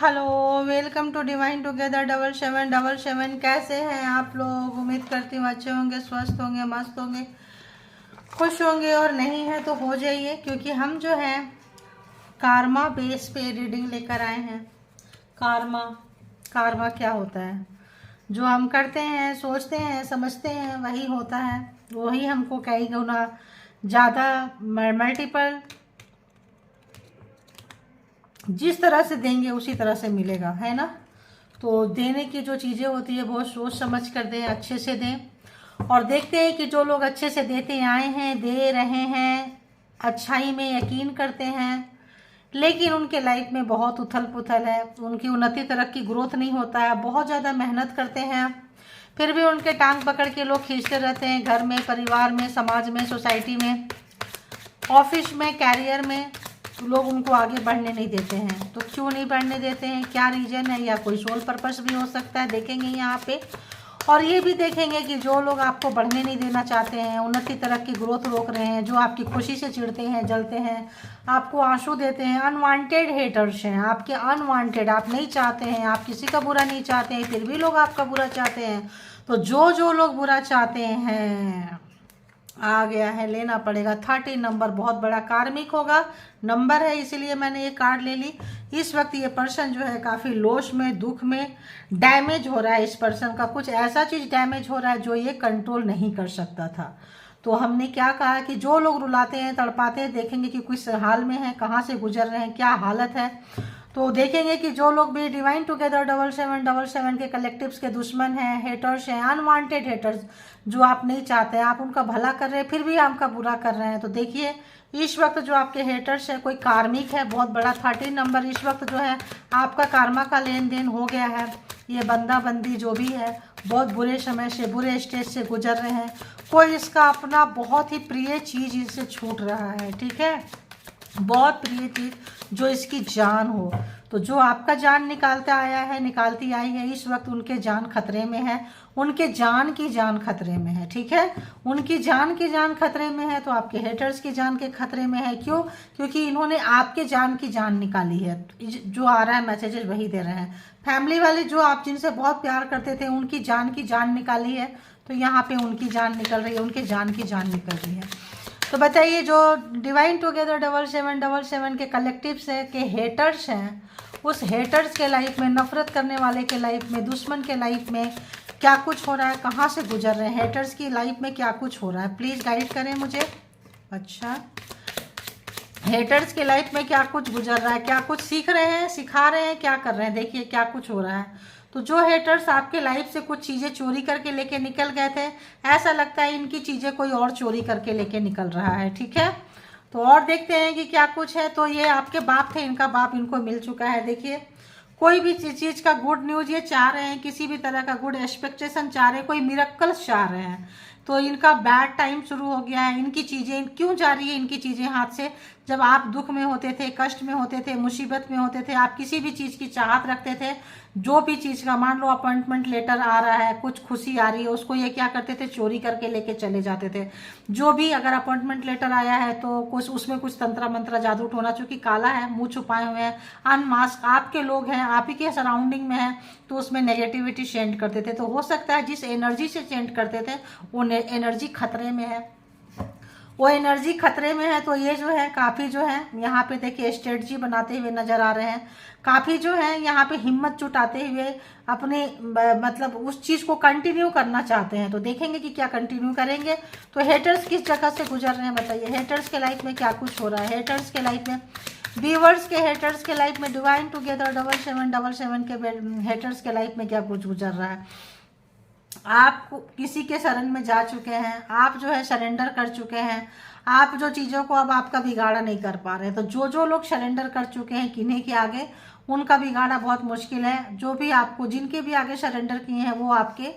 Hello, welcome to divine together 7777। कैसे हैं आप लोग? उम्मीद करती हूँ अच्छे होंगे, स्वस्थ होंगे, मस्त होंगे, खुश होंगे। और नहीं है तो हो जाइए, क्योंकि हम जो है कार्मा बेस पे रीडिंग लेकर आए हैं। कार्मा कार्मा क्या होता है? जो हम करते हैं, सोचते हैं, समझते हैं, वही होता है। वही हमको कई गुना ज़्यादा मल्टीपल जिस तरह से देंगे उसी तरह से मिलेगा, है ना। तो देने की जो चीज़ें होती है बहुत सोच समझ कर दें, अच्छे से दें। और देखते हैं कि जो लोग अच्छे से देते आए हैं, दे रहे हैं, अच्छाई में यकीन करते हैं, लेकिन उनके लाइफ में बहुत उथल पुथल है, उनकी उन्नति तरक्की ग्रोथ नहीं होता है, बहुत ज़्यादा मेहनत करते हैं, फिर भी उनके टांग पकड़ के लोग खींचते रहते हैं, घर में, परिवार में, समाज में, सोसाइटी में, ऑफिस में, कैरियर में। लोग उनको आगे बढ़ने नहीं देते हैं। तो क्यों नहीं बढ़ने देते हैं? क्या रीज़न है? या कोई सोल पर्पस भी हो सकता है, देखेंगे यहाँ पे। और ये भी देखेंगे कि जो लोग आपको बढ़ने नहीं देना चाहते हैं, उन्नति तरक्की ग्रोथ रोक रहे हैं, जो आपकी खुशी से चिढ़ते हैं, जलते हैं, आपको आंसू देते हैं, अनवांटेड हेटर्स हैं आपके। अनवांटेड, आप नहीं चाहते हैं, आप किसी का बुरा नहीं चाहते हैं, फिर भी लोग आपका बुरा चाहते हैं। तो जो जो लोग बुरा चाहते हैं, आ गया है, लेना पड़ेगा। 30 नंबर बहुत बड़ा कार्मिक होगा नंबर है, इसीलिए मैंने ये कार्ड ले ली। इस वक्त ये पर्सन जो है काफ़ी लोश में, दुख में, डैमेज हो रहा है। इस पर्सन का कुछ ऐसा चीज़ डैमेज हो रहा है जो ये कंट्रोल नहीं कर सकता था। तो हमने क्या कहा कि जो लोग रुलाते हैं, तड़पाते हैं, देखेंगे कि किस हाल में है, कहाँ से गुजर रहे हैं, क्या हालत है। तो देखेंगे कि जो लोग भी डिवाइन टुगेदर 7777 के कलेक्टिव्स के दुश्मन हैं, हेटर्स हैं, अनवांटेड हेटर्स, जो आप नहीं चाहते हैं, आप उनका भला कर रहे हैं, फिर भी आपका बुरा कर रहे हैं। तो देखिए इस वक्त जो आपके हेटर्स है, कोई कार्मिक है बहुत बड़ा। 30 नंबर इस वक्त जो है आपका कार्मा का लेन देन हो गया है। ये बंदा बंदी जो भी है बहुत बुरे समय से, बुरे स्टेज से गुजर रहे हैं। कोई इसका अपना बहुत ही प्रिय चीज़ इससे छूट रहा है, ठीक है, बहुत प्रिय चीज, जो इसकी जान हो। तो जो आपका जान निकालता आया है, निकालती आई है, इस वक्त उनके जान खतरे में है, उनके जान की जान खतरे में है, ठीक है। उनकी जान की जान खतरे में है, तो आपके हेटर्स की जान के खतरे में है। क्यों? क्योंकि इन्होंने आपके जान की जान निकाली है। जो आ रहा है मैसेजेस वही दे रहे हैं। फैमिली वाले जो आप जिनसे बहुत प्यार करते थे, उनकी जान की जान निकाली है। तो यहाँ पे उनकी जान निकल रही है, उनके जान की जान निकल रही है। तो बताइए, जो डिवाइन टुगेदर 7777 के कलेक्टिव्स है, के हेटर्स हैं, उस हेटर्स के लाइफ में, नफरत करने वाले के लाइफ में, दुश्मन के लाइफ में क्या कुछ हो रहा है, कहाँ से गुजर रहे हैं, हेटर्स की लाइफ में क्या कुछ हो रहा है, प्लीज़ गाइड करें मुझे। अच्छा, हेटर्स की लाइफ में क्या कुछ गुजर रहा है, क्या कुछ सीख रहे हैं, सिखा रहे हैं, क्या कर रहे हैं, देखिए क्या कुछ हो रहा है। तो जो हेटर्स आपके लाइफ से कुछ चीज़ें चोरी करके लेके निकल गए थे, ऐसा लगता है इनकी चीज़ें कोई और चोरी करके लेके निकल रहा है, ठीक है। तो और देखते हैं कि क्या कुछ है। तो ये आपके बाप थे, इनका बाप इनको मिल चुका है। देखिए कोई भी चीज़ का गुड न्यूज़ ये चाह रहे हैं, किसी भी तरह का गुड एक्सपेक्टेशन चाह रहे हैं, कोई मिरेकल्स चाह रहे हैं। तो इनका बैड टाइम शुरू हो गया है। इनकी चीज़ें क्यों जा रही है, इनकी चीज़ें हाथ से? जब आप दुख में होते थे, कष्ट में होते थे, मुसीबत में होते थे, आप किसी भी चीज़ की चाहत रखते थे, जो भी चीज़ का, मान लो अपॉइंटमेंट लेटर आ रहा है, कुछ खुशी आ रही है, उसको ये क्या करते थे, चोरी करके लेके चले जाते थे। जो भी अगर अपॉइंटमेंट लेटर आया है तो कुछ उसमें कुछ तंत्र मंत्र जादू टोना, चूंकि काला है, मुंह छुपाए हुए हैं, अनमास्क आपके लोग हैं, आप ही के सराउंडिंग में है, तो उसमें नेगेटिविटी सेंड करते थे। तो हो सकता है जिस एनर्जी से सेंड करते थे वो एनर्जी खतरे में है, वो एनर्जी खतरे में है। तो ये जो है काफ़ी जो है यहाँ पे देखिए स्ट्रेटजी बनाते हुए नजर आ रहे हैं, काफ़ी जो है यहाँ पे हिम्मत जुटाते हुए अपने मतलब उस चीज़ को कंटिन्यू करना चाहते हैं। तो देखेंगे कि क्या कंटिन्यू करेंगे। तो हेटर्स किस जगह से गुजर रहे हैं बताइए, हेटर्स के लाइफ में क्या कुछ हो रहा है, हेटर्स के लाइफ में, व्यूअर्स के हेटर्स के लाइफ में, डिवाइन टुगेदर 7777 के हेटर्स के लाइफ में क्या कुछ गुजर रहा है। आप किसी के शरण में जा चुके हैं, आप जो है सरेंडर कर चुके हैं, आप जो चीज़ों को अब आपका बिगाड़ा नहीं कर पा रहे। तो जो जो लोग सरेंडर कर चुके हैं किन्हीं के आगे, उनका बिगाड़ा बहुत मुश्किल है। जो भी आपको, जिनके भी आगे सरेंडर किए हैं, वो आपके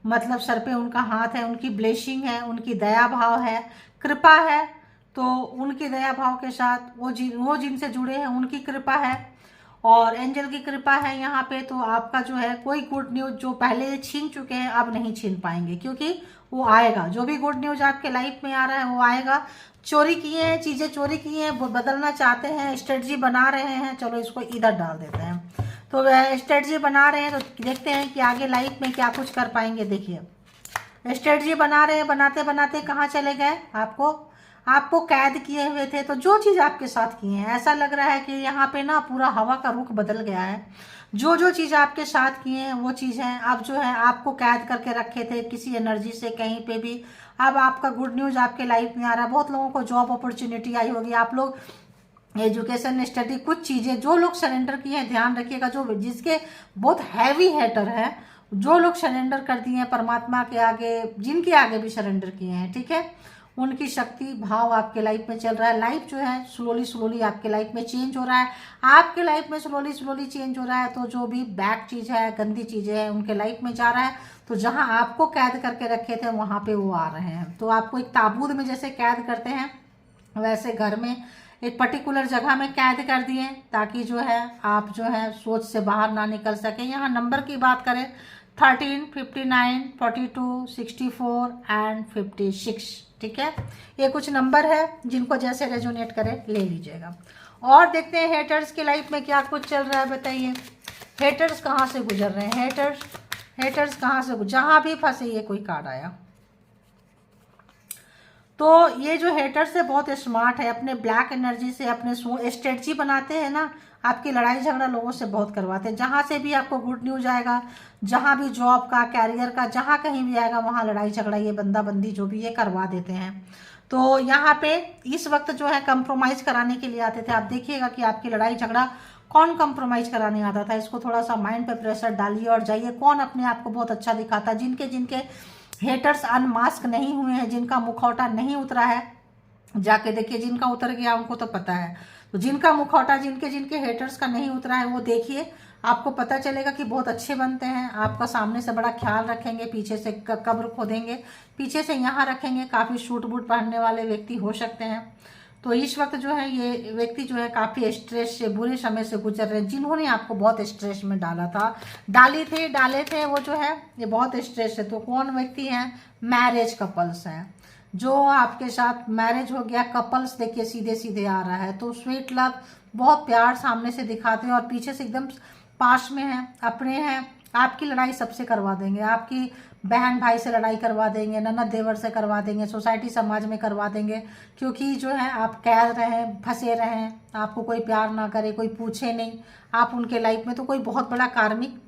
मतलब सर पे उनका हाथ है, उनकी ब्लेसिंग है, उनकी दया भाव है, कृपा है। तो उनकी दया भाव के साथ वो जिनसे जुड़े हैं उनकी कृपा है और एंजल की कृपा है यहाँ पे। तो आपका जो है कोई गुड न्यूज जो पहले छीन चुके हैं अब नहीं छीन पाएंगे, क्योंकि वो आएगा। जो भी गुड न्यूज आपके लाइफ में आ रहा है वो आएगा। चोरी किए हैं, चीजें चोरी की हैं, बदलना चाहते हैं, स्ट्रेटजी बना रहे हैं, चलो इसको इधर डाल देते हैं। तो स्ट्रेटजी बना रहे हैं तो देखते हैं कि आगे लाइफ में क्या कुछ कर पाएंगे। देखिए स्ट्रेटजी बना रहे हैं, बनाते बनाते कहाँ चले गए, आपको कैद किए हुए थे। तो जो चीज़ आपके साथ किए हैं, ऐसा लग रहा है कि यहाँ पे ना पूरा हवा का रुख बदल गया है। जो चीज़ आपके साथ किए हैं वो चीज़ है अब जो है आपको कैद करके रखे थे किसी एनर्जी से कहीं पे भी। अब आपका गुड न्यूज़ आपके लाइफ में आ रहा है। बहुत लोगों को जॉब अपॉर्चुनिटी आई होगी, आप लोग एजुकेशन स्टडी कुछ चीज़ें जो लोग सरेंडर किए हैं, ध्यान रखिएगा, जो जिसके बहुत हैवी हेटर है, जो लोग सरेंडर कर दिए हैं परमात्मा के आगे, जिनके आगे भी सरेंडर किए हैं, ठीक है, उनकी शक्ति भाव आपके लाइफ में चल रहा है। लाइफ जो है स्लोली स्लोली आपके लाइफ में चेंज हो रहा है। आपके लाइफ में स्लोली स्लोली चेंज हो रहा है। तो जो भी बैड चीज़ है, गंदी चीज़ें हैं, उनके लाइफ में जा रहा है। तो जहां आपको कैद करके रखे थे वहां पे वो आ रहे हैं। तो आपको एक ताबूत में जैसे कैद करते हैं, वैसे घर में एक पर्टिकुलर जगह में कैद कर दिए ताकि जो है आप जो है सोच से बाहर ना निकल सके। यहाँ नंबर की बात करें 13, 59, 42, 64 एंड 56, ठीक है। ये कुछ नंबर है, जिनको जैसे रेजोनेट करे ले लीजिएगा। और देखते हैं हेटर्स की लाइफ में क्या कुछ चल रहा है। बताइए हेटर्स कहाँ से गुजर रहे हैं, हेटर्स कहाँ से जहाँ भी फंसे ये कोई कार्ड आया। तो ये जो हेटर्स है बहुत स्मार्ट है, अपने ब्लैक एनर्जी से अपने स्ट्रेटजी बनाते हैं ना, आपकी लड़ाई झगड़ा लोगों से बहुत करवाते हैं। जहाँ से भी आपको गुड न्यूज आएगा, जहाँ भी जॉब का, कैरियर का, जहाँ कहीं भी आएगा वहाँ लड़ाई झगड़ा, ये बंदा बंदी जो भी ये करवा देते हैं। तो यहाँ पे इस वक्त जो है कंप्रोमाइज कराने के लिए आते थे। आप देखिएगा कि आपकी लड़ाई झगड़ा कौन कंप्रोमाइज कराने आता था। इसको थोड़ा सा माइंड पे प्रेशर डालिए और जाइए। कौन अपने आप को बहुत अच्छा दिखाता, जिनके हेटर्स अनमास्क नहीं हुए हैं, जिनका मुखौटा नहीं उतरा है, जाके देखिए। जिनका उतर गया उनको तो पता है। तो जिनका मुखौटा, जिनके हेटर्स का नहीं उतरा है, वो देखिए, आपको पता चलेगा कि बहुत अच्छे बनते हैं। आपका सामने से बड़ा ख्याल रखेंगे, पीछे से कब्र खोदेंगे, पीछे से यहाँ रखेंगे। काफ़ी सूट बूट पहनने वाले व्यक्ति हो सकते हैं। तो इस वक्त जो है ये व्यक्ति जो है काफ़ी स्ट्रेस से, बुरे समय से गुजर रहे हैं। जिन्होंने आपको बहुत स्ट्रेस में डाले थे वो जो है ये बहुत स्ट्रेस है। तो कौन व्यक्ति हैं, मैरिज कपल्स हैं, जो आपके साथ मैरिज हो गया कपल्स। देखिए सीधे सीधे आ रहा है। तो स्वीट लव, बहुत प्यार सामने से दिखाते हैं और पीछे से एकदम पास में हैं, अपने हैं। आपकी लड़ाई सबसे करवा देंगे, आपकी बहन भाई से लड़ाई करवा देंगे, ननद देवर से करवा देंगे, सोसाइटी समाज में करवा देंगे। क्योंकि जो है आप कैद रहे, फंसे रहे, आपको कोई प्यार ना करे, कोई पूछे नहीं, आप उनके लाइफ में। तो कोई बहुत बड़ा कार्मिक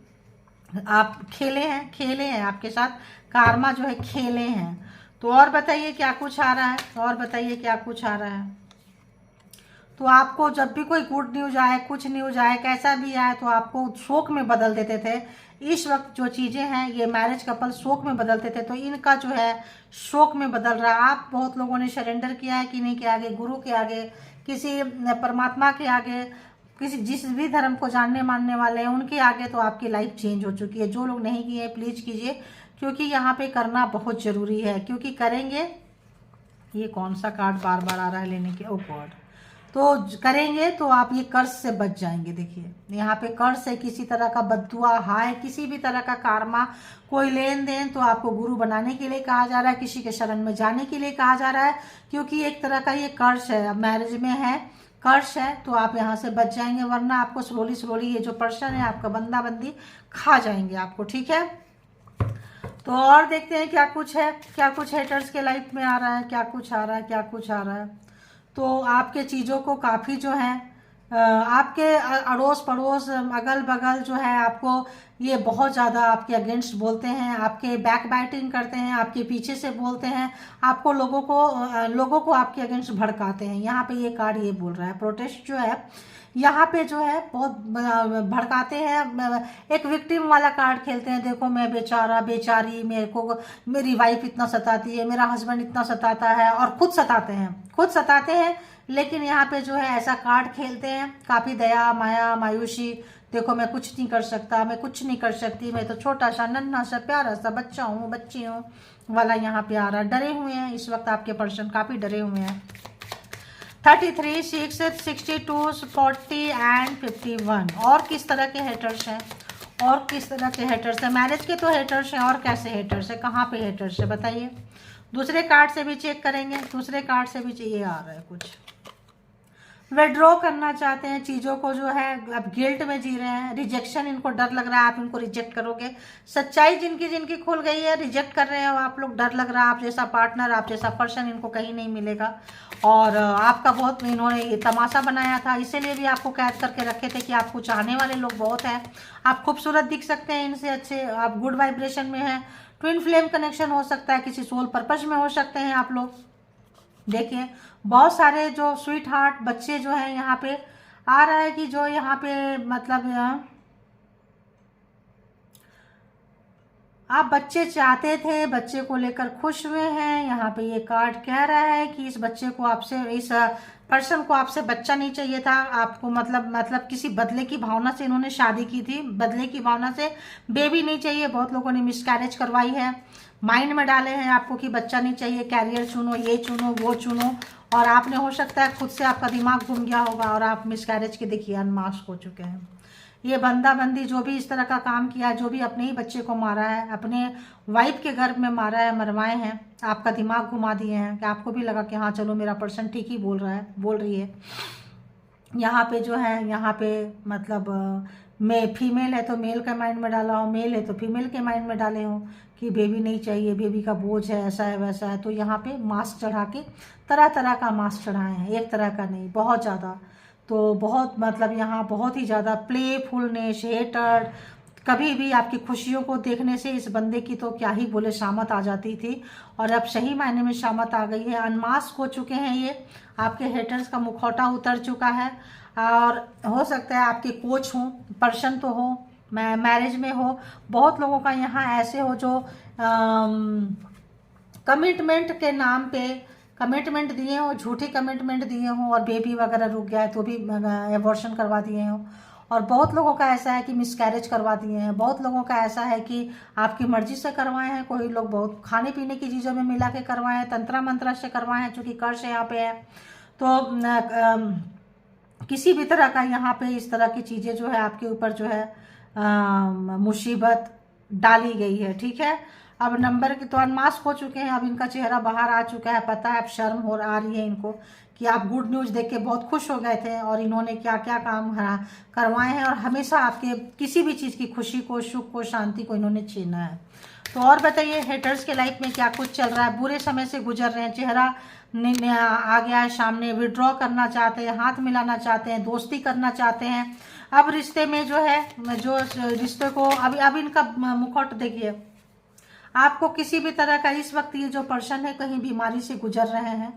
आप खेले हैं आपके साथ, कार्मा जो है खेले हैं। तो और बताइए क्या कुछ आ रहा है, और बताइए क्या कुछ आ रहा है। तो आपको जब भी कोई गुड न्यूज आए, कुछ न्यूज आए, कैसा भी आए, तो आपको शोक में बदल देते थे। इस वक्त जो चीज़ें हैं, ये मैरिज कपल शोक में बदलते थे, तो इनका जो है शोक में बदल रहा है। आप बहुत लोगों ने सरेंडर किया है कि नहीं के आगे, गुरु के आगे, किसी परमात्मा के आगे, किसी जिस भी धर्म को जानने मानने वाले हैं उनके आगे। तो आपकी लाइफ चेंज हो चुकी है। जो लोग नहीं किए प्लीज कीजिए, क्योंकि यहाँ पे करना बहुत जरूरी है। क्योंकि करेंगे, ये कौन सा कार्ड बार बार आ रहा है लेने के, ओ गॉड। तो करेंगे तो आप ये कर्ज से बच जाएंगे। देखिए यहाँ पे कर्ज है, किसी तरह का बद्दुआ, हाय, किसी भी तरह का कार्मा, कोई लेन देन, तो आपको गुरु बनाने के लिए कहा जा रहा है, किसी के शरण में जाने के लिए कहा जा रहा है। क्योंकि एक तरह का ये कर्ज है, अब मैरिज में है, कर्ज है, तो आप यहाँ से बच जाएंगे। वरना आपको स्लोली ये जो पर्सन है आपका बंदा बंदी खा जाएंगे आपको, ठीक है। तो और देखते हैं क्या कुछ है, क्या कुछ हेटर्स के लाइफ में आ रहा है, क्या कुछ आ रहा है। तो आपके चीज़ों को काफ़ी जो है आपके अड़ोस पड़ोस अगल बगल जो है आपको ये बहुत ज़्यादा आपके अगेंस्ट बोलते हैं, आपके बैक बाइटिंग करते हैं, आपके पीछे से बोलते हैं, आपको लोगों को आपके अगेंस्ट भड़काते हैं। यहाँ पे ये कार्ड ये बोल रहा है, प्रोटेस्ट जो है यहाँ पे जो है बहुत भड़काते हैं। एक विक्टिम वाला कार्ड खेलते हैं, देखो मैं बेचारा बेचारी, मेरी वाइफ इतना सताती है, मेरा हस्बैंड इतना सताता है, और खुद सताते हैं। लेकिन यहाँ पे जो है ऐसा कार्ड खेलते हैं, काफ़ी दया माया मायूसी, देखो मैं कुछ नहीं कर सकता, मैं कुछ नहीं कर सकती, मैं तो छोटा सा नन्हा सा प्यारा सा बच्ची हूँ वाला यहाँ पे आ रहा है। डरे हुए हैं इस वक्त आपके पर्सन, काफ़ी डरे हुए हैं। 33, 6, 62, 40 एंड 51। और किस तरह के हेटर्स हैं, और किस तरह के हेटर्स है? मैरिज के तो हेटर्स हैं, और कैसे हेटर्स है, कहाँ पे हेटर्स है बताइए। दूसरे कार्ड से भी चेक करेंगे, दूसरे कार्ड से भी ये आ रहा है कुछ विड्रॉ करना चाहते हैं चीज़ों को, जो है अब गिल्ट में जी रहे हैं, रिजेक्शन, इनको डर लग रहा है आप इनको रिजेक्ट करोगे। सच्चाई जिनकी जिनकी खुल गई है, रिजेक्ट कर रहे हैं आप लोग, डर लग रहा है आप जैसा पार्टनर, आप जैसा पर्सन इनको कहीं नहीं मिलेगा। और आपका बहुत इन्होंने ये तमाशा बनाया था, इसीलिए भी आपको कैद करके रखे थे कि आपको चाहने वाले लोग बहुत हैं, आप खूबसूरत दिख सकते हैं इनसे अच्छे, आप गुड वाइब्रेशन में हैं। ट्विन फ्लेम कनेक्शन हो सकता है, किसी सोल पर्पज में हो सकते हैं आप लोग। देखिए बहुत सारे जो स्वीट हार्ट बच्चे जो हैं यहाँ पे आ रहा है कि जो यहाँ पे मतलब आप बच्चे चाहते थे, बच्चे को लेकर खुश हुए हैं। यहाँ पे ये कार्ड कह रहा है कि इस बच्चे को आपसे, इस पर्सन को आपसे बच्चा नहीं चाहिए था आपको, मतलब किसी बदले की भावना से इन्होंने शादी की थी, बदले की भावना से बेबी नहीं चाहिए। बहुत लोगों ने मिसकैरेज करवाई है, माइंड में डाले हैं आपको कि बच्चा नहीं चाहिए, कैरियर चुनो, ये चुनो, वो चुनो, और आपने हो सकता है खुद से आपका दिमाग घूम गया होगा और आप मिसकैरेज के देखिए अनमास्क हो चुके हैं। ये बंदा बंदी जो भी इस तरह का काम किया, जो भी अपने ही बच्चे को मारा है, अपने वाइफ के गर्भ में मारा है, मरवाए हैं, आपका दिमाग घुमा दिए हैं कि आपको भी लगा कि हाँ चलो मेरा पर्सन ठीक ही बोल रहा है, बोल रही है। यहाँ पे जो है, यहाँ पे मतलब मैं फीमेल है तो मेल के माइंड में डाला हो, मेल है तो फीमेल के माइंड में डाले हो कि बेबी नहीं चाहिए, बेबी का बोझ है, ऐसा है वैसा है। तो यहाँ पे मास्क चढ़ा के, तरह तरह का मास्क चढ़ाए हैं, एक तरह का नहीं, बहुत ज़्यादा। तो बहुत मतलब यहाँ बहुत ही ज़्यादा प्लेफुलनेस, हेटर, कभी भी आपकी खुशियों को देखने से इस बंदे की तो क्या ही बोले शामत आ जाती थी, और अब सही मायने में शामत आ गई है। अनमास्क हो चुके हैं ये, आपके हेटर्स का मुखौटा उतर चुका है। और हो सकता है आपके कोच हों, पर्सन तो हो, मैरिज में हो। बहुत लोगों का यहाँ ऐसे हो जो कमिटमेंट के नाम पे कमिटमेंट दिए हो, झूठी कमिटमेंट दिए हो, और बेबी वगैरह रुक गया है तो भी एबॉर्शन करवा दिए हो। और बहुत लोगों का ऐसा है कि मिसकैरेज करवा दिए हैं, बहुत लोगों का ऐसा है कि आपकी मर्जी से करवाए हैं, कोई लोग बहुत खाने पीने की चीज़ों में मिला के करवाए हैं, तंत्रा मंत्रा से करवाए हैं, चूँकि कर्ज यहाँ पे है। तो किसी भी तरह का यहाँ पे इस तरह की चीज़ें जो है आपके ऊपर जो है मुसीबत डाली गई है, ठीक है। अब नंबर के तो अनमास्क हो चुके हैं, अब इनका चेहरा बाहर आ चुका है, पता है अब शर्म हो आ रही है इनको कि आप गुड न्यूज़ देख के बहुत खुश हो गए थे और इन्होंने क्या क्या काम करवाए हैं, और हमेशा आपके किसी भी चीज़ की खुशी को, सुख को, शांति को इन्होंने छीना है। तो और बताइए हेटर्स के लाइफ में क्या कुछ चल रहा है? बुरे समय से गुजर रहे हैं, चेहरा आ गया है सामने, विड्रॉ करना चाहते हैं, हाथ मिलाना चाहते हैं, दोस्ती करना चाहते हैं। अब रिश्ते में जो है, जो रिश्ते को अब इनका मुखौट देखिए, आपको किसी भी तरह का इस वक्त ये जो पर्सन है कहीं बीमारी से गुजर रहे हैं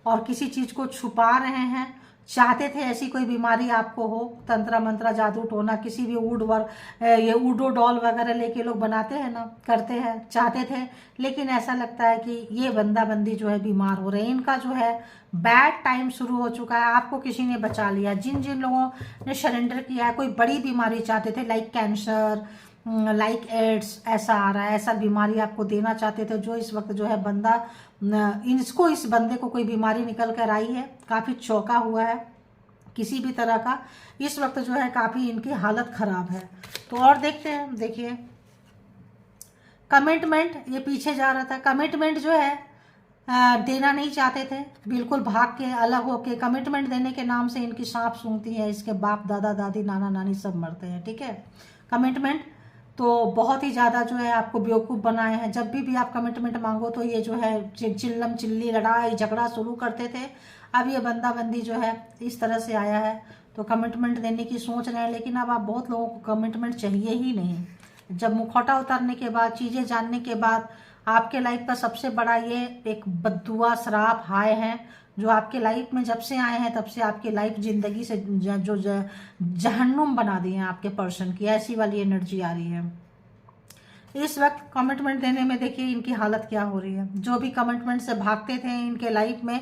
और किसी चीज़ को छुपा रहे हैं, चाहते थे ऐसी कोई बीमारी आपको हो, तंत्रा मंत्रा जादू टोना, किसी भी ये ऊडो डॉल वगैरह लेके लोग बनाते हैं ना, करते हैं, चाहते थे, लेकिन ऐसा लगता है कि ये बंदा बंदी जो है बीमार हो रहे हैं, इनका जो है बैड टाइम शुरू हो चुका है, आपको किसी ने बचा लिया। जिन जिन लोगों ने सरेंडर किया है, कोई बड़ी बीमारी चाहते थे, लाइक कैंसर, लाइक एड्स, ऐसा आ रहा है, ऐसा बीमारी आपको देना चाहते थे, जो इस वक्त जो है बंदा इस बंदे को कोई बीमारी निकल कर आई है, काफ़ी चौंका हुआ है किसी भी तरह का, इस वक्त जो है काफ़ी इनकी हालत ख़राब है। तो और देखते हैं, देखिए कमिटमेंट, ये पीछे जा रहा था, कमिटमेंट जो है देना नहीं चाहते थे, बिल्कुल भाग के अलग होके, कमिटमेंट देने के नाम से इनकी सांप सूंघती है, इसके बाप दादा दादी नाना नानी सब मरते हैं, ठीक है। कमिटमेंट तो बहुत ही ज़्यादा जो है आपको बेवकूफ़ बनाए हैं। जब भी आप कमिटमेंट मांगो तो ये जो है चिल्लम चिल्ली, लड़ाई झगड़ा शुरू करते थे। अब ये बंदा बंदी जो है इस तरह से आया है, तो कमिटमेंट देने की सोच रहे हैं, लेकिन अब आप बहुत लोगों को कमिटमेंट चाहिए ही नहीं। जब मुखौटा उतारने के बाद, चीज़ें जानने के बाद, आपके लाइफ का सबसे बड़ा ये एक बद्दुआ, श्राप, हाय है जो आपके लाइफ में जब से आए हैं तब से आपकी लाइफ जिंदगी से जो जहन्नुम बना दिए हैं आपके पर्सन की, ऐसी वाली एनर्जी आ रही है इस वक्त। कमिटमेंट देने में देखिए इनकी हालत क्या हो रही है। जो भी कमिटमेंट से भागते थे इनके लाइफ में,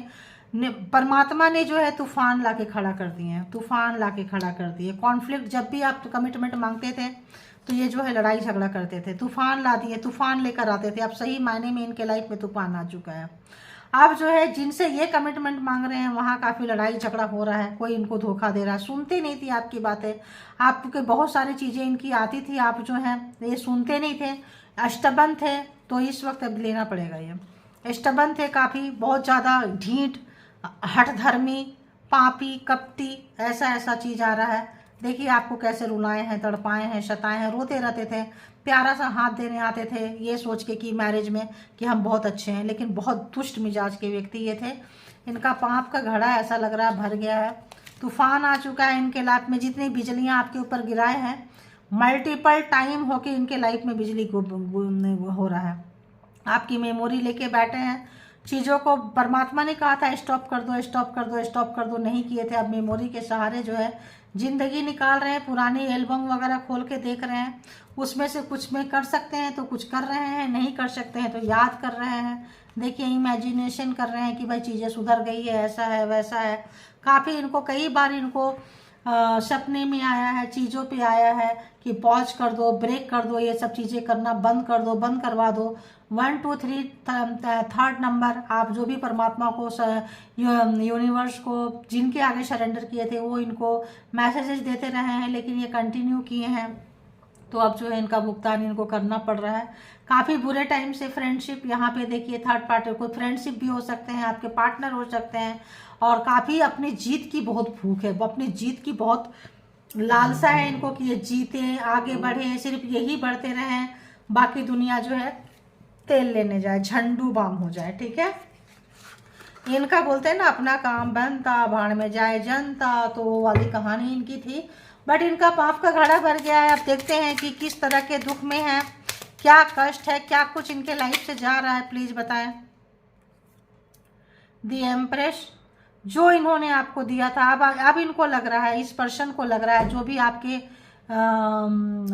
परमात्मा ने जो है तूफान लाके खड़ा कर दिए हैं, तूफान लाके खड़ा कर दिए। कॉन्फ्लिक्ट, जब भी आप कमिटमेंट मांगते थे तो ये जो है लड़ाई झगड़ा करते थे, तूफान ला दिए, तूफान लेकर आते थे। अब सही मायने में इनके लाइफ में तूफान आ चुका है। आप जो है जिनसे ये कमिटमेंट मांग रहे हैं वहाँ काफ़ी लड़ाई झगड़ा हो रहा है, कोई इनको धोखा दे रहा है, सुनते नहीं थी आपकी बातें, आपके बहुत सारी चीज़ें इनकी आती थी, आप जो है ये सुनते नहीं थे, अष्टबन थे। तो इस वक्त अब लेना पड़ेगा, ये अष्टबन थे काफ़ी, बहुत ज़्यादा ढीठ, हठधर्मी, पापी, कपटी, ऐसा ऐसा चीज़ आ रहा है। देखिए आपको कैसे रुलाए हैं, तड़पाए हैं, शताए हैं, रोते रहते थे, प्यारा सा हाथ देने आते थे ये सोच के कि मैरिज में कि हम बहुत अच्छे हैं, लेकिन बहुत दुष्ट मिजाज के व्यक्ति ये थे। इनका पाप का घड़ा ऐसा लग रहा है भर गया है, तूफान आ चुका है इनके लाइफ में, जितनी बिजलियां आपके ऊपर गिराए हैं मल्टीपल टाइम होके इनके लाइफ में बिजली हो रहा है। आपकी मेमोरी लेके बैठे हैं, चीज़ों को परमात्मा ने कहा था स्टॉप कर दो, स्टॉप कर दो, स्टॉप कर दो, नहीं किए थे। अब मेमोरी के सहारे जो है ज़िंदगी निकाल रहे हैं, पुरानी एल्बम वगैरह खोल के देख रहे हैं, उसमें से कुछ में कर सकते हैं तो कुछ कर रहे हैं, नहीं कर सकते हैं तो याद कर रहे हैं। देखिए इमेजिनेशन कर रहे हैं कि भाई चीज़ें सुधर गई है, ऐसा है वैसा है। काफ़ी इनको कई बार इनको सपने में आया है, चीज़ों पे आया है कि पॉज कर दो, ब्रेक कर दो, ये सब चीज़ें करना बंद कर दो, बंद करवा दो। 1 2 3 थर्ड नंबर, आप जो भी परमात्मा को यूनिवर्स को जिनके आगे सरेंडर किए थे वो इनको मैसेजेस देते रहे हैं, लेकिन ये कंटिन्यू किए हैं, तो अब जो है इनका भुगतान इनको करना पड़ रहा है। काफ़ी बुरे टाइम से फ्रेंडशिप, यहाँ पे देखिए थर्ड पार्टी, कोई फ्रेंडशिप भी हो सकते हैं, आपके पार्टनर हो सकते हैं, और काफ़ी अपनी जीत की बहुत भूख है, वो अपनी जीत की बहुत लालसा है इनको कि ये जीते, आगे बढ़े, सिर्फ यही बढ़ते रहें, बाकी दुनिया जो है तेल लेने जाए, झंडू बाम हो जाए। ठीक है, इनका बोलते हैं ना अपना काम बनता भाड़ में जाए जनता, तो वो वाली कहानी इनकी थी। बट इनका पाप का घड़ा भर गया है। अब देखते हैं कि किस तरह के दुख में है, क्या कष्ट है, क्या कुछ इनके लाइफ से जा रहा है, प्लीज बताएं। दी एम्प्रेस, जो इन्होंने आपको दिया था अब इनको लग रहा है, इस पर्सन को लग रहा है, जो भी आपके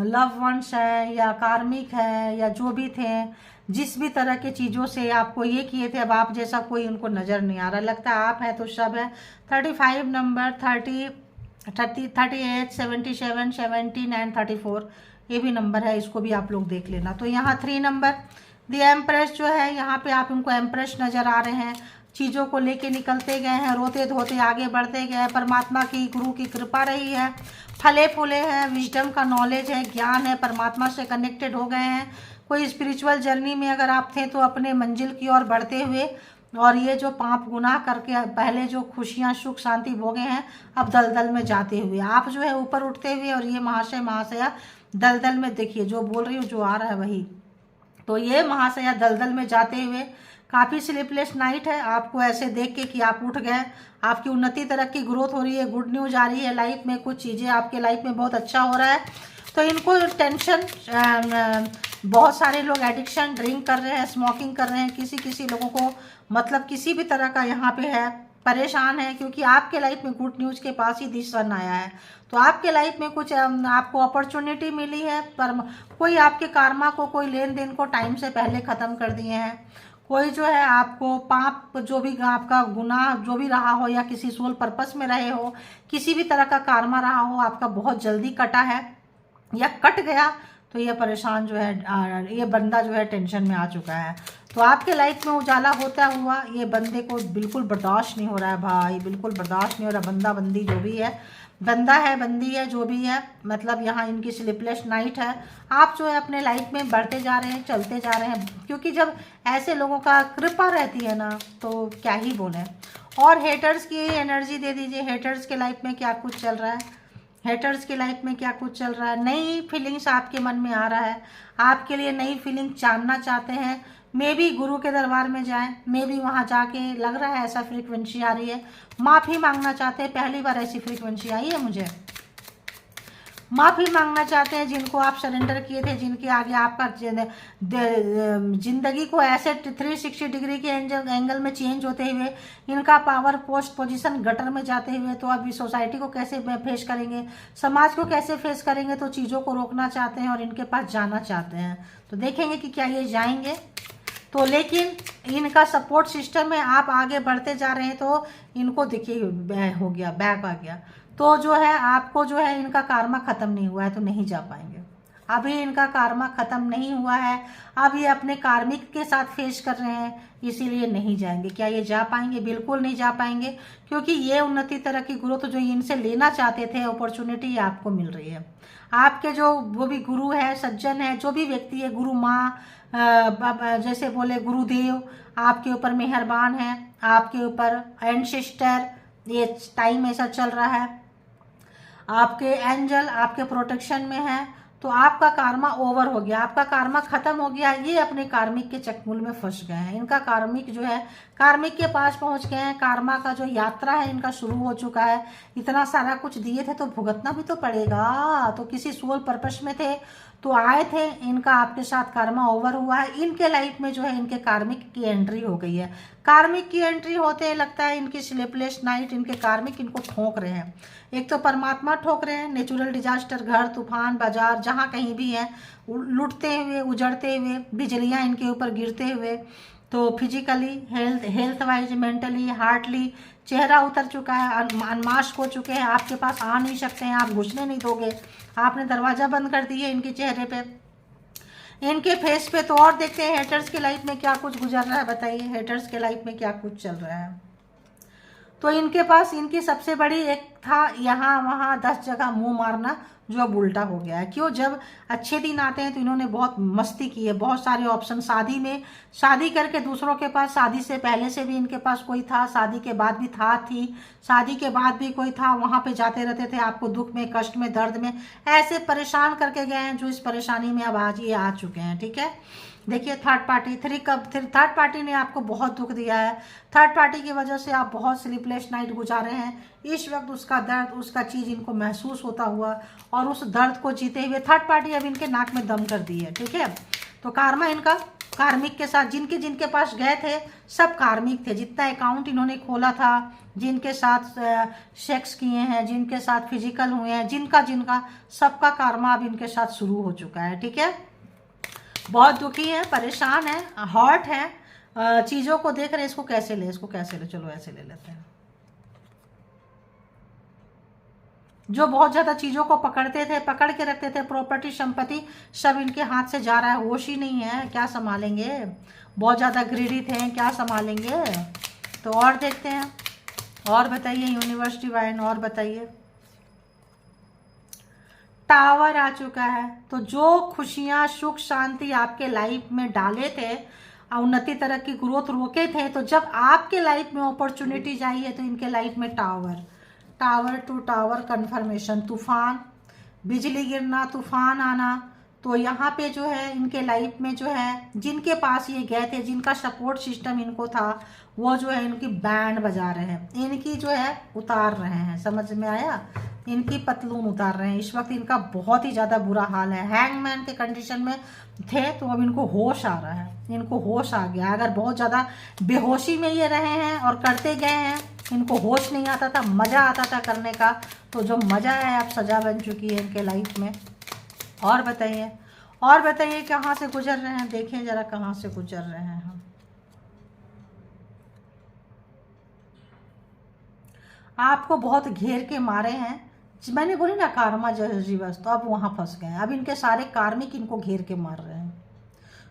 लव वंस हैं या कार्मिक है या जो भी थे, जिस भी तरह के चीज़ों से आपको ये किए थे, अब आप जैसा कोई उनको नज़र नहीं आ रहा, लगता है आप है तो सब है। 35 नंबर, 38, 77, 17 एंड 34, ये भी नंबर है, इसको भी आप लोग देख लेना। तो यहाँ 3 नंबर, द एम्प्रेस जो है, यहाँ पे आप उनको एम्प्रेस नज़र आ रहे हैं, चीज़ों को लेके निकलते गए हैं, रोते धोते आगे बढ़ते गए, परमात्मा की गुरु की कृपा रही है, फले फूले हैं, विजडम का नॉलेज है, ज्ञान है, परमात्मा से कनेक्टेड हो गए हैं। कोई स्पिरिचुअल जर्नी में अगर आप थे तो अपने मंजिल की ओर बढ़ते हुए, और ये जो पाप गुनाह करके पहले जो खुशियाँ सुख शांति भोगे हैं, अब दलदल में जाते हुए आप जो है ऊपर उठते हुए, और ये महाशय महाशया दलदल में, देखिए जो बोल रही हूँ जो आ रहा है वही, तो ये महाशया दलदल में जाते हुए, काफ़ी स्लीपलेस नाइट है आपको ऐसे देख के कि आप उठ गए, आपकी उन्नति तरक्की ग्रोथ हो रही है, गुड न्यूज आ रही है लाइफ में, कुछ चीज़ें आपके लाइफ में बहुत अच्छा हो रहा है। तो इनको टेंशन, बहुत सारे लोग एडिक्शन, ड्रिंक कर रहे हैं, स्मोकिंग कर रहे हैं, किसी लोगों को मतलब किसी भी तरह का यहाँ पे है, परेशान है, क्योंकि आपके लाइफ में गुड न्यूज़ के पास ही दिस सन आया है। तो आपके लाइफ में कुछ आपको अपॉर्चुनिटी मिली है, पर कोई आपके कार्मा को, कोई लेन देन को टाइम से पहले ख़त्म कर दिए हैं, कोई जो है आपको पाप जो भी आपका गुनाह जो भी रहा हो, या किसी सोल पर्पस में रहे हो, किसी भी तरह का कार्मा रहा हो, आपका बहुत जल्दी कटा है या कट गया, तो ये परेशान जो है, ये बंदा जो है टेंशन में आ चुका है। तो आपके लाइफ में उजाला होता हुआ ये बंदे को बिल्कुल बर्दाश्त नहीं हो रहा है भाई, बिल्कुल बर्दाश्त नहीं हो रहा। बंदा बंदी जो भी है, बंदा है बंदी है जो भी है, मतलब यहाँ इनकी स्लीपलेस नाइट है। आप जो है अपने लाइफ में बढ़ते जा रहे हैं, चलते जा रहे हैं, क्योंकि जब ऐसे लोगों का कृपा रहती है ना तो क्या ही बोले। और हेटर्स की एनर्जी दे दीजिए, हेटर्स के लाइफ में क्या कुछ चल रहा है, हेटर्स की लाइफ में क्या कुछ चल रहा है। नई फीलिंग्स आपके मन में आ रहा है, आपके लिए नई फीलिंग जानना चाहते हैं, मे भी गुरु के दरबार में जाएं, मे भी वहाँ जाके लग रहा है ऐसा फ्रीक्वेंसी आ रही है, माफ़ी मांगना चाहते हैं, पहली बार ऐसी फ्रीक्वेंसी आई है मुझे, माफ़ी मांगना चाहते हैं जिनको आप सरेंडर किए थे, जिनके आगे आपका जिंदगी को ऐसे 360 डिग्री के एंगल में चेंज होते हुए, इनका पावर पोस्ट पोजीशन गटर में जाते हुए, तो अभी सोसाइटी को कैसे फेस करेंगे, समाज को कैसे फेस करेंगे, तो चीज़ों को रोकना चाहते हैं और इनके पास जाना चाहते हैं। तो देखेंगे कि क्या ये जाएंगे। तो लेकिन इनका सपोर्ट सिस्टम में आप आगे बढ़ते जा रहे हैं, तो इनको देखिए हो गया, बैक आ गया, तो जो है आपको जो है इनका कार्मा ख़त्म नहीं हुआ है, तो नहीं जा पाएंगे। अभी इनका कार्मा खत्म नहीं हुआ है, अब ये अपने कार्मिक के साथ फेस कर रहे हैं, इसीलिए नहीं जाएंगे। क्या ये जा पाएंगे? बिल्कुल नहीं जा पाएंगे, क्योंकि ये उन्नति तरह की ग्रोथ जो इनसे लेना चाहते थे अपॉर्चुनिटी आपको मिल रही है। आपके जो वो भी गुरु है, सज्जन है, जो भी व्यक्ति है, गुरु माँ, जैसे बोले गुरुदेव आपके ऊपर मेहरबान है, आपके ऊपर एंसेस्टर, ये टाइम ऐसा चल रहा है, आपके एंजल आपके प्रोटेक्शन में है, तो आपका कार्मा ओवर हो गया, आपका कार्मा खत्म हो गया। ये अपने कार्मिक के चकमुल में फंस गए हैं, इनका कार्मिक जो है कार्मिक के पास पहुंच गए हैं, कार्मा का जो यात्रा है इनका शुरू हो चुका है। इतना सारा कुछ दिए थे तो भुगतना भी तो पड़ेगा, तो किसी सोल पर्पस में थे तो आए थे, इनका आपके साथ कार्मा ओवर हुआ है, इनके लाइफ में जो है इनके कार्मिक की एंट्री हो गई है। कार्मिक की एंट्री होते हैं लगता है इनकी स्लीपलेस नाइट, इनके कार्मिक इनको ठोक रहे हैं। एक तो परमात्मा ठोक रहे हैं, नेचुरल डिजास्टर, घर, तूफान, बाजार, जहाँ कहीं भी है, लुटते हुए, उजड़ते हुए, बिजलियाँ इनके ऊपर गिरते हुए। तो physically, health wise, mentally, heartly चेहरा उतर चुका है, अनमास्क हो चुके हैं, आपके पास आ नहीं सकते हैं, आप घुसने नहीं दोगे, आपने दरवाजा बंद कर दिए इनके चेहरे पे, इनके फेस पे। तो और देखते हैं हेटर्स के लाइफ में क्या कुछ गुजर रहा है, बताइए हेटर्स के लाइफ में क्या कुछ चल रहा है। तो इनके पास इनकी सबसे बड़ी एक था यहाँ वहाँ 10 जगह मुंह मारना, जो अब उल्टा हो गया है। क्यों? जब अच्छे दिन आते हैं तो इन्होंने बहुत मस्ती की है, बहुत सारे ऑप्शन, शादी में, शादी करके दूसरों के पास, शादी से पहले से भी इनके पास कोई था, शादी के बाद भी थी, शादी के बाद भी कोई था, वहाँ पे जाते रहते थे, आपको दुख में, कष्ट में, दर्द में ऐसे परेशान करके गए हैं, जो इस परेशानी में अब आज ये आ चुके हैं। ठीक है, देखिए थर्ड पार्टी, थर्ड पार्टी ने आपको बहुत दुख दिया है, थर्ड पार्टी की वजह से आप बहुत स्लीपलेस नाइट गुजारे हैं। इस वक्त उसका दर्द, उसका चीज़ इनको महसूस होता हुआ और उस दर्द को जीते हुए थर्ड पार्टी अब इनके नाक में दम कर दी है। ठीक है, तो कार्मा इनका कार्मिक के साथ, जिनके जिनके पास गए थे सब कार्मिक थे, जितना अकाउंट इन्होंने खोला था, जिनके साथ सेक्स किए हैं, जिनके साथ फिजिकल हुए हैं, जिनका जिनका सबका कार्मा अब इनके साथ शुरू हो चुका है। ठीक है, बहुत दुखी है, परेशान है, हॉट है, चीज़ों को देख रहे हैं, इसको कैसे ले, इसको कैसे ले, चलो ऐसे ले लेते हैं। जो बहुत ज़्यादा चीज़ों को पकड़ते थे, पकड़ के रखते थे, प्रॉपर्टी संपत्ति सब इनके हाथ से जा रहा है, होश ही नहीं है, क्या संभालेंगे। बहुत ज़्यादा ग्रीडी थे, क्या संभालेंगे। तो और देखते हैं, और बताइए यूनिवर्स डिवाइन, और बताइए। टावर आ चुका है, तो जो खुशियाँ, सुख, शांति आपके लाइफ में डाले थे, उन्नति तरह की ग्रोथ रोके थे, तो जब आपके लाइफ में अपॉर्चुनिटीज आई है तो इनके लाइफ में टावर टू टावर कन्फर्मेशन, तूफान, बिजली गिरना, तूफान आना। तो यहाँ पे जो है इनके लाइफ में जो है, जिनके पास ये गए थे, जिनका सपोर्ट सिस्टम इनको था, वो जो है इनकी बैंड बजा रहे हैं, इनकी जो है उतार रहे हैं, समझ में आया, इनकी पतलून उतार रहे हैं। इस वक्त इनका बहुत ही ज़्यादा बुरा हाल है, हैंगमैन के कंडीशन में थे, तो अब इनको होश आ रहा है, इनको होश आ गया। अगर बहुत ज़्यादा बेहोशी में ये रहे हैं और करते गए हैं, इनको होश नहीं आता था, मज़ा आता था करने का, तो जो मज़ा है अब सज़ा बन चुकी है इनके लाइफ में। और बताइए, और बताइए कहाँ से गुजर रहे हैं, देखिए ज़रा कहाँ से गुजर रहे हैं हम। आपको बहुत घेर के मारे हैं, मैंने बोली ना कार्मा रिवर्स, तो अब वहाँ फंस गए हैं, अब इनके सारे कार्मिक इनको घेर के मार रहे हैं।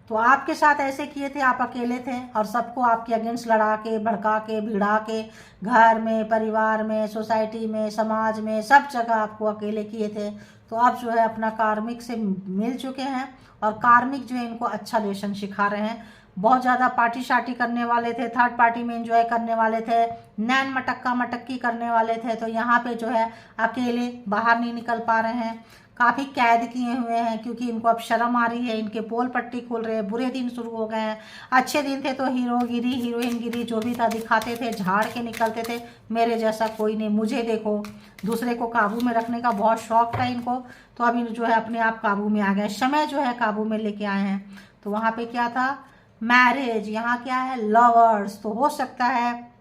तो आपके साथ ऐसे किए थे, आप अकेले थे और सबको आपके अगेंस्ट लड़ा के, भड़का के, भिड़ा के, घर में, परिवार में, सोसाइटी में, समाज में, सब जगह आपको अकेले किए थे। तो अब जो है अपना कार्मिक से मिल चुके हैं और कार्मिक जो है इनको अच्छा लेसन सिखा रहे हैं। बहुत ज़्यादा पार्टी शार्टी करने वाले थे, थर्ड पार्टी में एंजॉय करने वाले थे, नैन मटक्का मटक्की करने वाले थे, तो यहाँ पे जो है अकेले बाहर नहीं निकल पा रहे हैं, काफ़ी कैद किए हुए हैं, क्योंकि इनको अब शर्म आ रही है, इनके पोल पट्टी खुल रहे हैं, बुरे दिन शुरू हो गए हैं। अच्छे दिन थे तो हीरोगिरी, हीरोइनगिरी जो भी था दिखाते थे, झाड़ के निकलते थे, मेरे जैसा कोई नहीं, मुझे देखो, दूसरे को काबू में रखने का बहुत शौक था इनको। तो अभी जो है अपने आप काबू में आ गए, समय जो है काबू में लेके आए हैं। तो वहाँ पे क्या था, मैरिज, यहाँ क्या है, लवर्स। तो हो सकता है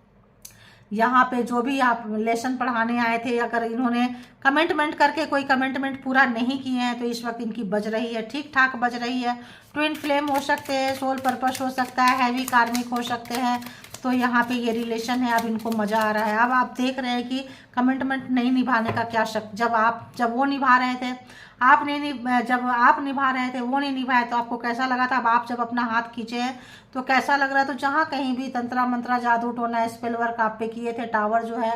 यहाँ पे जो भी आप लेसन पढ़ाने आए थे, अगर इन्होंने कमेंटमेंट करके कोई कमेंटमेंट पूरा नहीं किए हैं, तो इस वक्त इनकी बज रही है, ठीक ठाक बज रही है। ट्विन फ्लेम हो सकते हैं, सोल पर्पस हो सकता है, हैवी कार्मिक हो सकते हैं, तो यहाँ पे ये रिलेशन है, अब इनको मज़ा आ रहा है। अब आप देख रहे हैं कि कमिटमेंट नहीं निभाने का क्या शक, जब वो निभा रहे थे आप नहीं, जब आप निभा रहे थे वो नहीं निभाए तो आपको कैसा लगा था। अब आप जब अपना हाथ खींचे हैं तो कैसा लग रहा है। तो जहाँ कहीं भी तंत्रा मंत्रा जादू टोना स्पेल वर्क आप पे किए थे, टावर जो है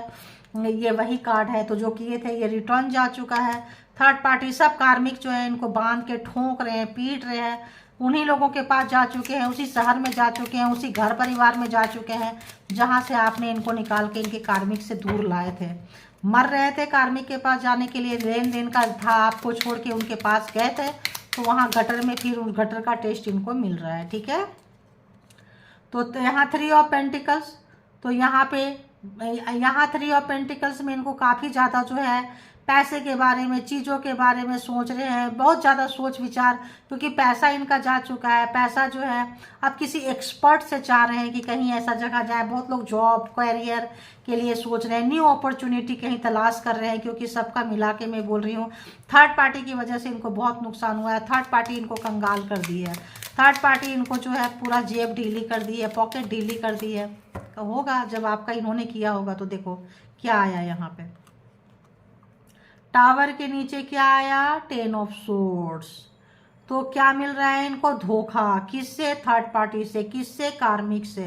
ये वही कार्ड है। तो जो किए थे ये रिटर्न जा चुका है। थर्ड पार्टी सब कार्मिक जो है इनको बांध के ठोक रहे हैं, पीट रहे हैं, उन्हीं लोगों के पास जा चुके हैं, उसी शहर में जा चुके हैं, उसी घर परिवार में जा चुके हैं जहां से आपने इनको निकाल के इनके कार्मिक से दूर लाए थे। मर रहे थे कार्मिक के पास जाने के लिए, लेन देन का था, आपको छोड़ के उनके पास गए थे तो वहाँ गटर में फिर उस गटर का टेस्ट इनको मिल रहा है। ठीक है, तो यहाँ 3 ऑफ पेंटिकल्स, तो यहाँ पे 3 ऑफ पेंटिकल्स में इनको काफ़ी ज़्यादा जो है पैसे के बारे में, चीज़ों के बारे में सोच रहे हैं, बहुत ज़्यादा सोच विचार, क्योंकि पैसा इनका जा चुका है। पैसा जो है अब किसी एक्सपर्ट से चाह रहे हैं कि कहीं ऐसा जगह जाए। बहुत लोग जॉब कैरियर के लिए सोच रहे हैं, न्यू अपॉर्चुनिटी कहीं तलाश कर रहे हैं, क्योंकि सबका मिला के मैं बोल रही हूँ थर्ड पार्टी की वजह से इनको बहुत नुकसान हुआ है। थर्ड पार्टी इनको कंगाल कर दी है, थर्ड पार्टी इनको जो है पूरा जेब ढीली कर दी है, पॉकेट ढीली कर दी है। तो होगा जब आपका इन्होंने किया होगा। तो देखो क्या आया यहाँ पे, टावर के नीचे क्या आया, 10 ऑफ सोर्ड्स। तो क्या मिल रहा है इनको, धोखा। किससे, थर्ड पार्टी से, किससे, कार्मिक से।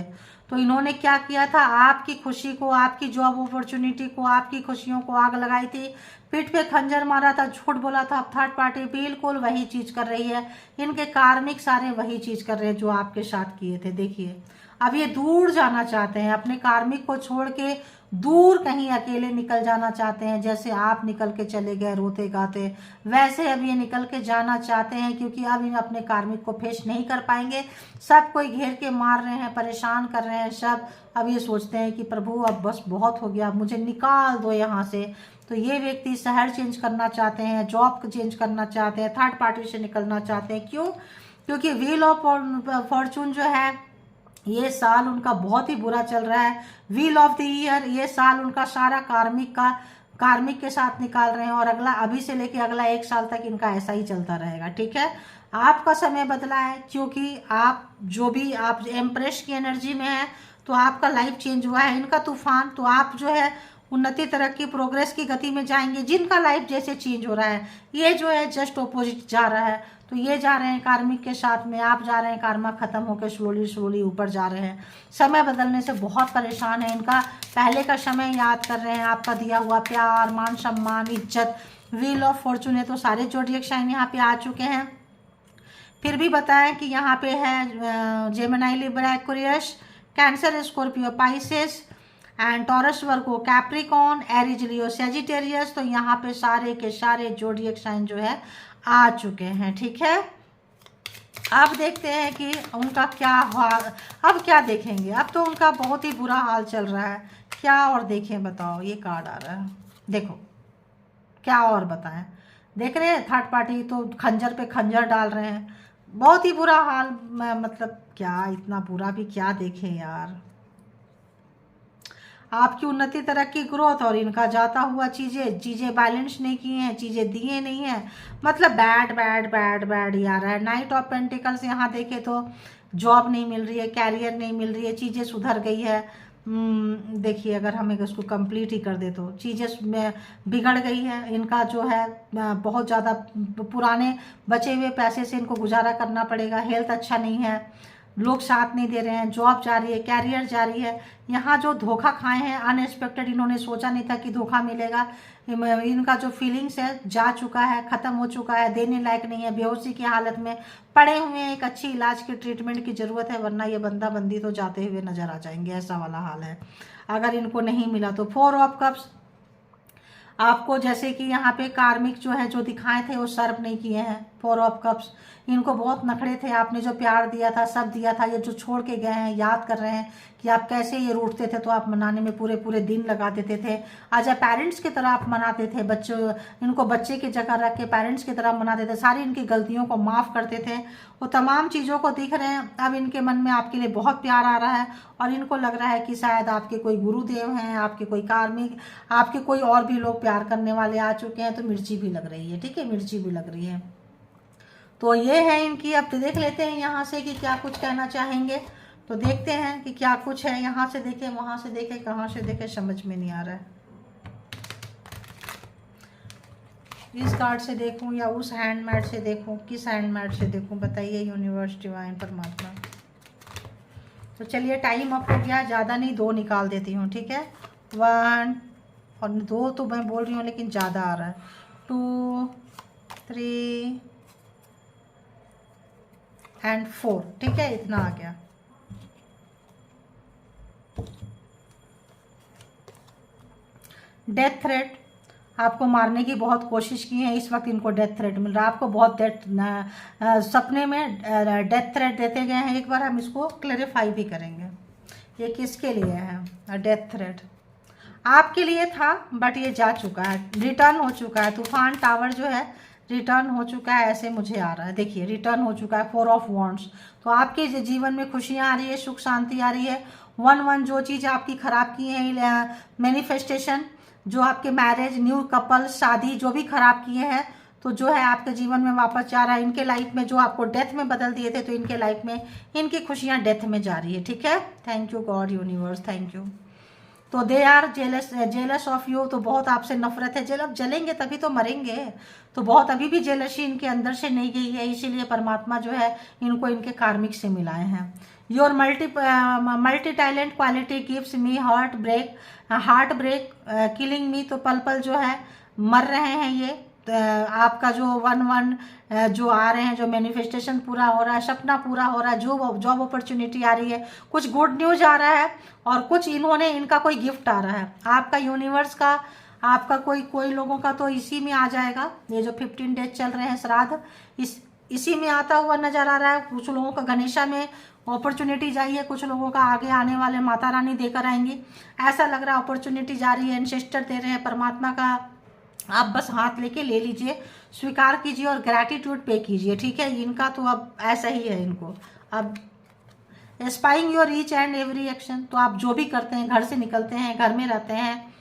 तो इन्होंने क्या किया था, आपकी खुशी को, आपकी जॉब अपॉर्चुनिटी को, आपकी खुशियों को आग लगाई थी, पीठ पे खंजर मारा था, झूठ बोला था। अब थर्ड पार्टी बिल्कुल वही चीज कर रही है, इनके कार्मिक सारे वही चीज कर रहे हैं जो आपके साथ किए थे। देखिए अब ये दूर जाना चाहते हैं, अपने कार्मिक को छोड़ के दूर कहीं अकेले निकल जाना चाहते हैं। जैसे आप निकल के चले गए रोते गाते, वैसे अब ये निकल के जाना चाहते हैं, क्योंकि अब इन अपने कार्मिक को फेस नहीं कर पाएंगे। सब कोई घेर के मार रहे हैं, परेशान कर रहे हैं सब। अब ये सोचते हैं कि प्रभु अब बस बहुत हो गया, अब मुझे निकाल दो यहाँ से। तो ये व्यक्ति शहर चेंज करना चाहते हैं, जॉब चेंज करना चाहते हैं, थर्ड पार्टी से निकलना चाहते हैं। क्यों, क्योंकि व्हील ऑफ फॉर्चून जो है ये साल उनका बहुत ही बुरा चल रहा है। व्हील ऑफ द ईयर ये साल उनका सारा कार्मिक के साथ निकाल रहे हैं, और अगला अभी से लेके अगला 1 साल तक इनका ऐसा ही चलता रहेगा। ठीक है, आपका समय बदला है, क्योंकि आप जो भी आप एम्प्रेस की एनर्जी में है तो आपका लाइफ चेंज हुआ है। इनका तूफान, तो आप जो है उन्नति तरक्की प्रोग्रेस की गति में जाएंगे। जिनका लाइफ जैसे चेंज हो रहा है, ये जो है जस्ट ऑपोजिट जा रहा है। तो ये जा रहे हैं कार्मिक के साथ में, आप जा रहे हैं कार्मा खत्म होकर स्लोली ऊपर जा रहे हैं। समय बदलने से बहुत परेशान है, इनका पहले का समय याद कर रहे हैं, आपका दिया हुआ प्यार, मान सम्मान, इज्जत। व्हील ऑफ फॉर्चून है तो सारे जोडिएक साइन यहाँ पे आ चुके हैं। फिर भी बताएं कि यहाँ पे है Gemini, Libra, Aquarius, cancer, Scorpio, Pisces and taurus, Virgo, Capricorn, Aries, Leo, Sagittarius. तो यहाँ पे सारे के सारे जोडिएक साइन जो है आ चुके हैं। ठीक है, अब देखते हैं कि उनका क्या हुआ। अब क्या देखेंगे, अब तो उनका बहुत ही बुरा हाल चल रहा है। क्या और देखें बताओ, ये कार्ड आ रहा है, देखो क्या और बताएं। देख रहे हैं थर्ड पार्टी तो खंजर पे खंजर डाल रहे हैं, बहुत ही बुरा हाल। मतलब क्या, इतना बुरा भी क्या देखें यार। आपकी उन्नति तरक्की ग्रोथ और इनका जाता हुआ चीजें बैलेंस नहीं की हैं, चीजें दिए नहीं हैं। मतलब बैड बैड बैड बैड ही आ रहा है। नाइट ऑफ पेंटिकल्स यहाँ देखे तो जॉब नहीं मिल रही है, कैरियर नहीं मिल रही है, चीजें सुधर गई है। देखिए अगर हमें इसको कंप्लीट ही कर दे तो चीजें बिगड़ गई है। इनका जो है बहुत ज़्यादा पुराने बचे हुए पैसे से इनको गुजारा करना पड़ेगा। हेल्थ अच्छा नहीं है, लोग साथ नहीं दे रहे हैं, जॉब जा रही है, कैरियर जा रही है। यहाँ जो धोखा खाए हैं अनएक्सपेक्टेड, इन्होंने सोचा नहीं था कि धोखा मिलेगा। इनका जो फीलिंग्स है जा चुका है, ख़त्म हो चुका है, देने लायक नहीं है, बेहोशी की हालत में पड़े हुए हैं। एक अच्छी इलाज की ट्रीटमेंट की ज़रूरत है, वरना ये बंदा बंदी तो जाते हुए नजर आ जाएंगे, ऐसा वाला हाल है अगर इनको नहीं मिला तो। 4 ऑफ कप्स आपको जैसे कि यहाँ पे कार्मिक जो है जो दिखाए थे वो सर्व नहीं किए हैं। 4 ऑफ कप्स, इनको बहुत नखरे थे, आपने जो प्यार दिया था सब दिया था, ये जो छोड़ के गए हैं याद कर रहे हैं कि आप कैसे ये रूठते थे तो आप मनाने में पूरे पूरे दिन लगा देते थे। आज पेरेंट्स की तरह आप मनाते थे, बच्चों इनको बच्चे की जगह रख के पेरेंट्स की तरह मनाते थे, सारी इनकी गलतियों को माफ़ करते थे। वो तमाम चीज़ों को दिख रहे हैं। अब इनके मन में आपके लिए बहुत प्यार आ रहा है और इनको लग रहा है कि शायद आपके कोई गुरुदेव हैं, आपके कोई कार्मिक, आपके कोई और भी लोग प्यार करने वाले आ चुके हैं। तो मिर्ची भी लग रही है, ठीक है, मिर्ची भी लग रही है। तो ये है इनकी। अब देख लेते हैं यहाँ से कि क्या कुछ कहना चाहेंगे। तो देखते हैं कि क्या कुछ है। यहाँ से देखें, वहाँ से देखें, कहाँ से देखें, समझ में नहीं आ रहा है। इस कार्ड से देखूं या उस हैंडमेड से देखूं, किस हैंडमेड से देखूं, बताइए यूनिवर्स, डिवाइन, परमात्मा। तो चलिए टाइम अप हो गया, ज़्यादा नहीं, 2 निकाल देती हूँ, ठीक है। 1 और 2 तो मैं बोल रही हूँ लेकिन ज़्यादा आ रहा है। 2 3 एंड 4, ठीक है, इतना आ गया। डेथ थ्रेट, आपको मारने की बहुत कोशिश की है, इस वक्त इनको डेथ थ्रेट मिल रहा है। आपको बहुत सपने में डेथ थ्रेट देते गए हैं। एक बार हम इसको क्लैरिफाई भी करेंगे, ये किसके लिए है डेथ थ्रेट। आपके लिए था बट ये जा चुका है, रिटर्न हो चुका है। तूफान टावर जो है रिटर्न हो चुका है, ऐसे मुझे आ रहा है। देखिए रिटर्न हो चुका है, 4 ऑफ वॉन्ड्स। तो आपके जीवन में खुशियाँ आ रही है, सुख शांति आ रही है। 1 जो चीज़ आपकी खराब की है, मैनिफेस्टेशन, जो आपके मैरिज, न्यू कपल, शादी जो भी खराब किए हैं, तो जो है आपके जीवन में वापस जा रहा है। इनके लाइफ में जो आपको डेथ में बदल दिए थे, तो इनके लाइफ में इनकी खुशियाँ डेथ में जा रही है, ठीक है। Thank you God, universe, thank you. तो they are jealous of you, तो बहुत आपसे नफरत है। जब जलेंगे तभी तो मरेंगे, तो बहुत अभी भी जेलसी इनके अंदर से नहीं गई है, इसीलिए परमात्मा जो है इनको इनके कार्मिक से मिलाए हैं। Your multi talent quality gives me heart break killing me, तो पल पल जो है मर रहे हैं ये। आपका जो 1 जो आ रहे हैं, जो मैनिफेस्टेशन पूरा हो रहा है, सपना पूरा हो रहा है, जो जॉब अपॉर्चुनिटी आ रही है, कुछ गुड न्यूज आ रहा है, और कुछ इनका कोई गिफ्ट आ रहा है। आपका यूनिवर्स का, आपका कोई लोगों का तो इसी में आ जाएगा। ये जो 15 डेज चल रहे हैं श्राद्ध, इसी में आता हुआ नजर आ रहा है। कुछ लोगों का गणेशा में अपॉर्चुनिटी आई है, कुछ लोगों का आगे आने वाले माता रानी देकर आएंगी, ऐसा लग रहा है। अपॉर्चुनिटी जा रही है, एंसेस्टर दे रहे हैं, परमात्मा का आप बस हाथ लेके ले लीजिए, स्वीकार कीजिए और ग्रैटिट्यूड पे कीजिए, ठीक है। इनका तो अब ऐसा ही है इनको। अब spying your each and every action, तो आप जो भी करते हैं, घर से निकलते हैं, घर में रहते हैं,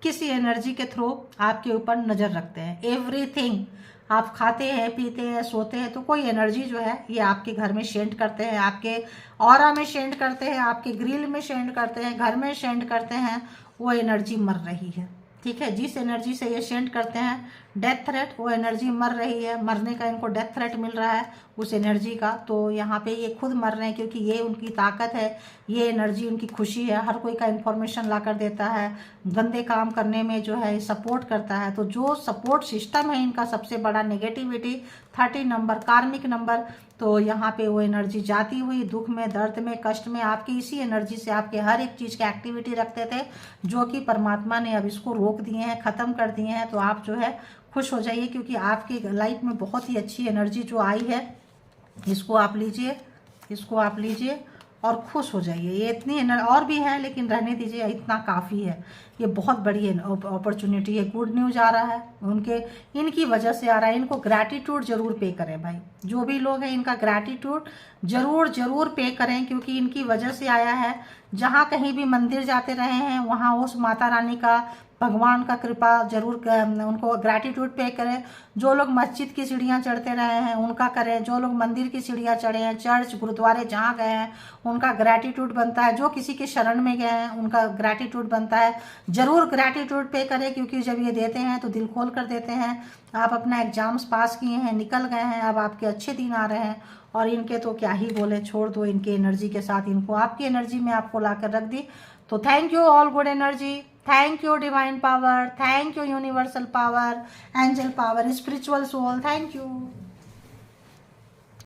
किसी एनर्जी के थ्रू आपके ऊपर नज़र रखते हैं। एवरीथिंग, आप खाते हैं, पीते हैं, सोते हैं, तो कोई एनर्जी जो है ये आपके घर में सेंड करते हैं, आपके ऑरा में सेंड करते हैं, आपके ग्रिल में सेंड करते हैं, घर में सेंड करते हैं। वो एनर्जी मर रही है, ठीक है। जिस एनर्जी से ये सेंड करते हैं डेथ थ्रेट, वो एनर्जी मर रही है, मरने का इनको डेथ थ्रेट मिल रहा है उस एनर्जी का। तो यहाँ पे ये खुद मर रहे हैं, क्योंकि ये उनकी ताकत है, ये एनर्जी उनकी खुशी है, हर कोई का इन्फॉर्मेशन ला कर देता है, गंदे काम करने में जो है सपोर्ट करता है। तो जो सपोर्ट सिस्टम है इनका सबसे बड़ा नेगेटिविटी 30 नंबर, कार्मिक नंबर। तो यहाँ पे वो एनर्जी जाती हुई दुख में, दर्द में, कष्ट में, आपकी इसी एनर्जी से आपके हर एक चीज़ की एक्टिविटी रखते थे, जो कि परमात्मा ने अब इसको रोक दिए हैं, ख़त्म कर दिए हैं। तो आप जो है खुश हो जाइए, क्योंकि आपकी लाइफ में बहुत ही अच्छी एनर्जी जो आई है, इसको आप लीजिए, इसको आप लीजिए और खुश हो जाइए। ये इतनी और भी है लेकिन रहने दीजिए, इतना काफ़ी है। ये बहुत बड़ी अपॉर्चुनिटी है, गुड न्यूज़ आ रहा है, इनकी वजह से आ रहा है। इनको ग्रैटिट्यूड जरूर पे करें भाई, जो भी लोग हैं इनका ग्रैटिट्यूड जरूर पे करें, क्योंकि इनकी वजह से आया है। जहाँ कहीं भी मंदिर जाते रहे हैं, वहाँ उस माता रानी का, भगवान का कृपा जरूर उनको ग्रैटिट्यूड पे करें। जो लोग मस्जिद की सीढ़ियाँ चढ़ते रहे हैं उनका करें, जो लोग मंदिर की सीढ़ियाँ चढ़े हैं, चर्च गुरुद्वारे जहाँ गए हैं उनका ग्रैटिट्यूड बनता है, जो किसी के शरण में गए हैं उनका ग्रैटिट्यूड बनता है। जरूर ग्रैटिट्यूड पे करें, क्योंकि जब ये देते हैं तो दिल खोल कर देते हैं। आप अपना एग्जाम्स पास किए हैं, निकल गए हैं, अब आपके अच्छे दिन आ रहे हैं, और इनके तो क्या ही बोले, छोड़ दो इनके एनर्जी के साथ। इनको आपकी एनर्जी में आपको ला कर रख दी। तो thank you all good energy, thank you divine power, thank you universal power, angel power, spiritual soul, thank you.